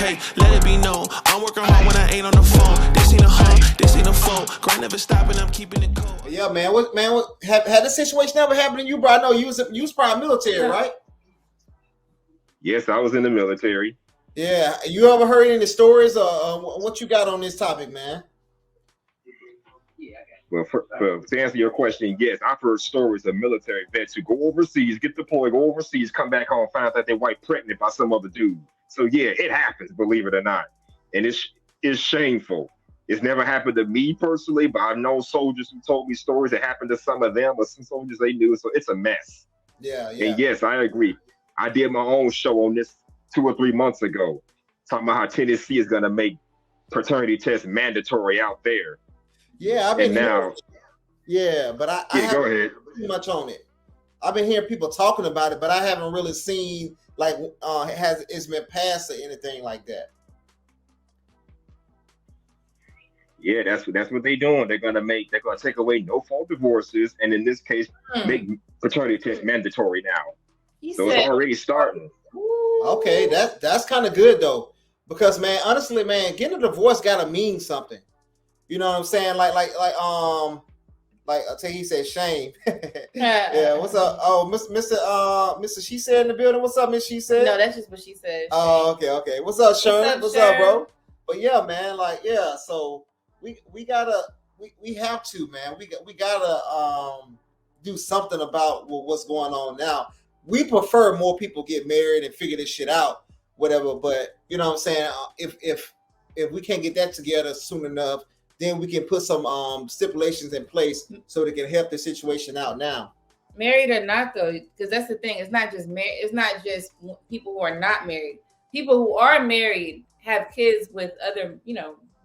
Hey, let it be known, I'm working hard when I ain't on the phone. This ain't a home, this ain't a phone. Grind never stopping, I'm keeping it cold. Yeah, man. Had this situation ever happened to you, bro? I know you was probably military, right? Yes, I was in the military. Yeah. You ever heard any stories or what you got on this topic, man? Well, to answer your question, yes, I've heard stories of military vets who go overseas, get deployed, go overseas, come back home, find out that their wife pregnant by some other dude. So yeah, it happens, believe it or not, and it's shameful. It's never happened to me personally, but I've known soldiers who told me stories that happened to some of them or some soldiers they knew. So it's a mess. Yeah. And yes, I agree. I did my own show on this 2 or 3 months ago, talking about how Tennessee is going to make paternity tests mandatory out there. Yeah, I've been hearing, but I go haven't ahead. too much on it. I've been hearing people talking about it, but I haven't really seen like it's been passed or anything like that. Yeah, that's what they're doing. They're gonna take away no fault divorces, and in this case, make paternity tests mandatory now. It's already starting. Okay, that's kind of good though, because man, honestly, man, getting a divorce gotta mean something. You know what I'm saying? Like I tell you, he said shame. Yeah, what's up? Oh, Mr. She said in the building. What's up, Miss She said? No, that's just what she said. Oh, okay. What's up, Sharon? What's up, bro? But yeah, man, so we have to, man. We gotta do something about what's going on now. We prefer more people get married and figure this shit out, whatever. But you know what I'm saying? If we can't get that together soon enough, then we can put some stipulations in place so they can help the situation out now. Married or not, though, because that's the thing. It's not just married. It's not just people who are not married. People who are married have kids with other,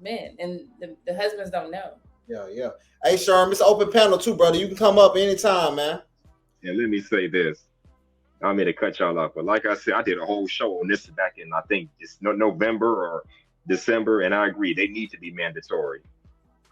men, and the husbands don't know. Yeah. Hey, Sherm, it's an open panel too, brother. You can come up anytime, man. Yeah, let me say this. I don't mean to cut y'all off, but like I said, I did a whole show on this back in, I think, it's November or December, and I agree, they need to be mandatory.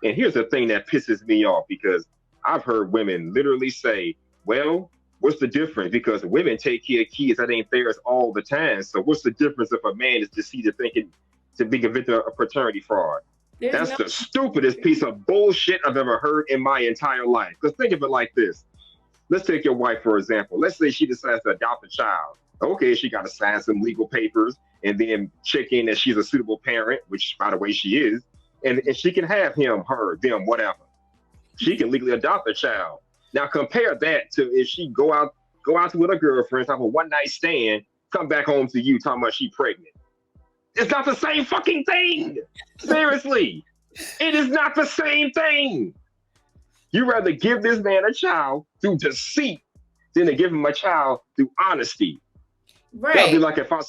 And here's the thing that pisses me off, because I've heard women literally say, well, what's the difference? Because women take care of kids that ain't theirs all the time. So what's the difference if a man is deceived thinking to be convicted of paternity fraud? That's the stupidest piece of bullshit I've ever heard in my entire life. Because think of it like this. Let's take your wife, for example. Let's say she decides to adopt a child. Okay, she got to sign some legal papers and then check in that she's a suitable parent, which, by the way, she is. And she can have him, her, them, whatever. She can legally adopt a child. Now compare that to if she go out with her girlfriends, have a one-night stand, come back home to you talking about she pregnant. It's not the same fucking thing. Seriously. It is not the same thing. You rather give this man a child through deceit than to give him a child through honesty. Right. That'd be like if I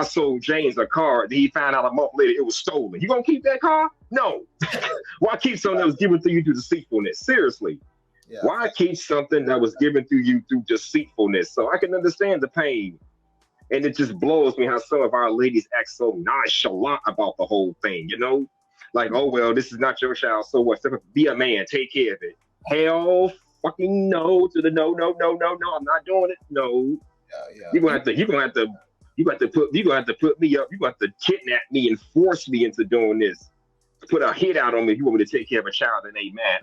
sold James a car and he found out a month later it was stolen. You gonna keep that car? No. Why keep something that was given to you through deceitfulness? Seriously. Yeah. Why keep something that was given to you through deceitfulness? So I can understand the pain. And it just blows me how some of our ladies act so nonchalant about the whole thing, Like, oh, well, this is not your child, so what? Be a man, take care of it. Hell fucking no to the no, I'm not doing it. No. Yeah. You're gonna have to put me up. You're gonna have to kidnap me and force me into doing this. Put a hit out on me if you want me to take care of a child that ain't mad.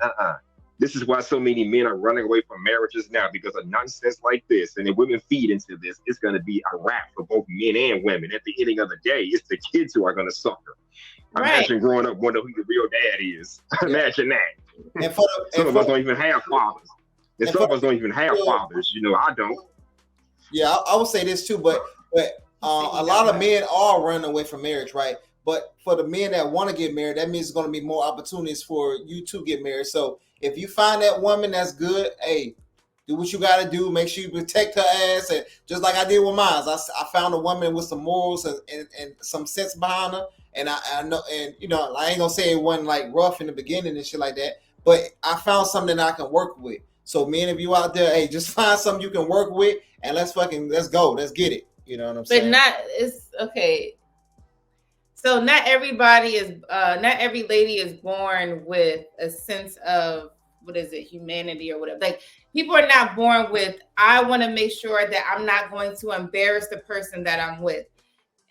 This is why so many men are running away from marriages now, because of nonsense like this. And if women feed into this, it's going to be a wrap for both men and women. At the ending of the day, it's the kids who are going to suffer. Right. Imagine growing up wondering who your real dad is. Imagine that. And some of us don't even have fathers. And some of us don't even have fathers. I don't. Yeah, I would say this too, but a lot of men are running away from marriage, right? But for the men that want to get married, that means there's going to be more opportunities for you to get married. So if you find that woman that's good, hey, do what you got to do. Make sure you protect her ass. And just like I did with mine, I found a woman with some morals and some sense behind her. And I know, and I ain't gonna say it wasn't like rough in the beginning and shit like that, but I found something that I can work with. So men, if you out there, hey, just find something you can work with, and let's go, let's get it. You know what I'm saying? But it's okay. So not every lady is born with a sense of, humanity or whatever. Like, people are not born with, I want to make sure that I'm not going to embarrass the person that I'm with.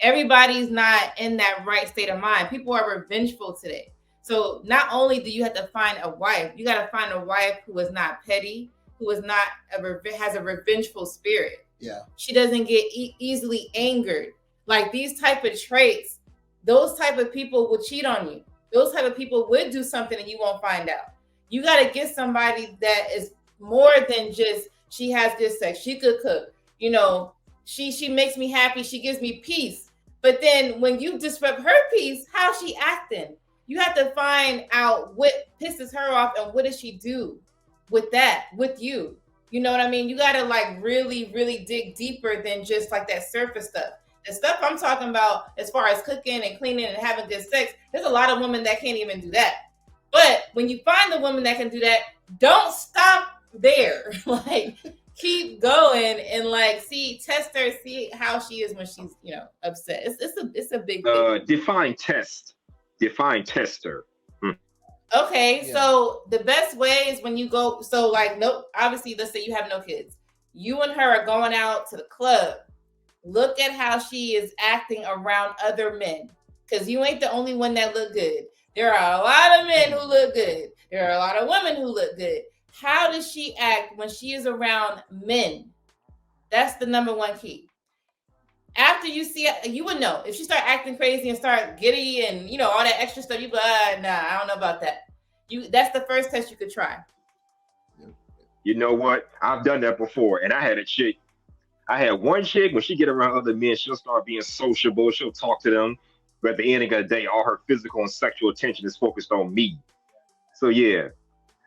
Everybody's not in that right state of mind. People are revengeful today. So not only do you have to find a wife, you got to find a wife who is not petty, who is not has a revengeful spirit. Yeah. She doesn't get easily angered. Like these type of traits, those type of people will cheat on you. Those type of people would do something and you won't find out. You got to get somebody that is more than just, she has good sex, she could cook, you know, she makes me happy, she gives me peace. But then when you disrupt her peace, how's she acting? You have to find out what pisses her off and what does she do with that, with you. You know what I mean? You got to like really, really dig deeper than just like that surface stuff. The stuff I'm talking about as far as cooking and cleaning and having good sex, there's a lot of women that can't even do that. But when you find the woman that can do that, don't stop there. Like keep going and like test her, see how she is when she's, you know, upset. It's a big thing. Define tester. Okay, yeah. So the best way is when you go, so like, no, obviously, let's say you have no kids. You and her are going out to the club. Look at how she is acting around other men. Because you ain't the only one that look good. There are a lot of men who look good. There are a lot of women who look good. How does she act when she is around men? That's the number one key. After you see it, you would know. If she start acting crazy and start giddy and, you know, all that extra stuff, you be like, nah, I don't know about that. That's the first test you could try. You know what? I've done that before. And I had one chick, when she get around other men, she'll start being sociable. She'll talk to them. But at the end of the day, all her physical and sexual attention is focused on me. So, yeah.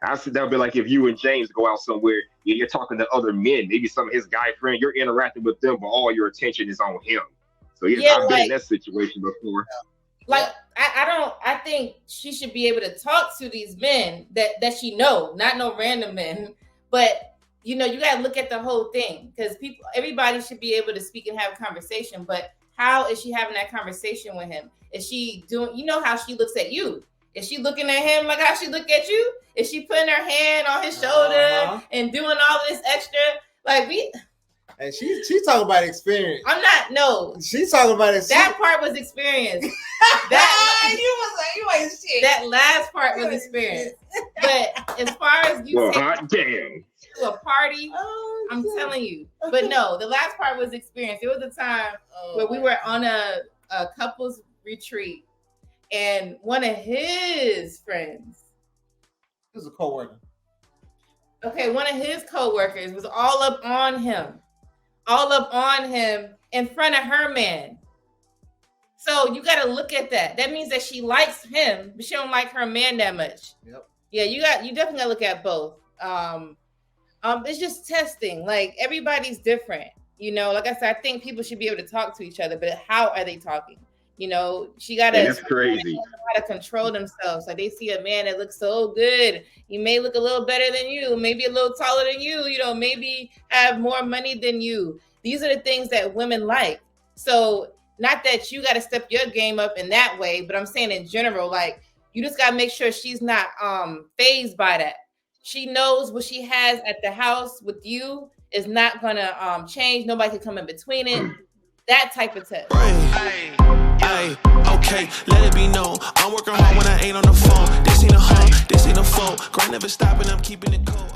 I said that would be like if you and James go out somewhere, you're talking to other men, maybe some of his guy friend, you're interacting with them, but all your attention is on him. So yeah, I've been in that situation before. Like I think she should be able to talk to these men that she know, not no random men, but you know, you gotta look at the whole thing because everybody should be able to speak and have a conversation. But how is she having that conversation with him? Is she doing? You know how she looks at you. Is she looking at him like how she look at you? Is she putting her hand on his shoulder and doing all this extra? Like and she's talking about experience. I'm not. No, she's talking about it. That part was experience. You ain't shit. That last part was experience. But as far as you damn to a party, I'm telling you. But no, the last part was experience. It was a time where we were on a couples retreat. And one of his friends, he was a coworker. Okay, one of his coworkers was all up on him in front of her man. So you got to look at that. That means that she likes him, but she don't like her man that much. Yep. Yeah, you definitely got to look at both. It's just testing. Like everybody's different. You know, like I said, I think people should be able to talk to each other, but how are they talking? You know, she got to. That's crazy. Got to control themselves. Like they see a man that looks so good. He may look a little better than you, maybe a little taller than you. You know, maybe have more money than you. These are the things that women like. So, not that you got to step your game up in that way, but I'm saying in general, like you just got to make sure she's not fazed by that. She knows what she has at the house with you is not gonna change. Nobody can come in between it. That type of test. Hey, okay, let it be known. I'm working hard when I ain't on the phone. This ain't a home, this ain't a phone. Grind never stopping, I'm keeping it cold.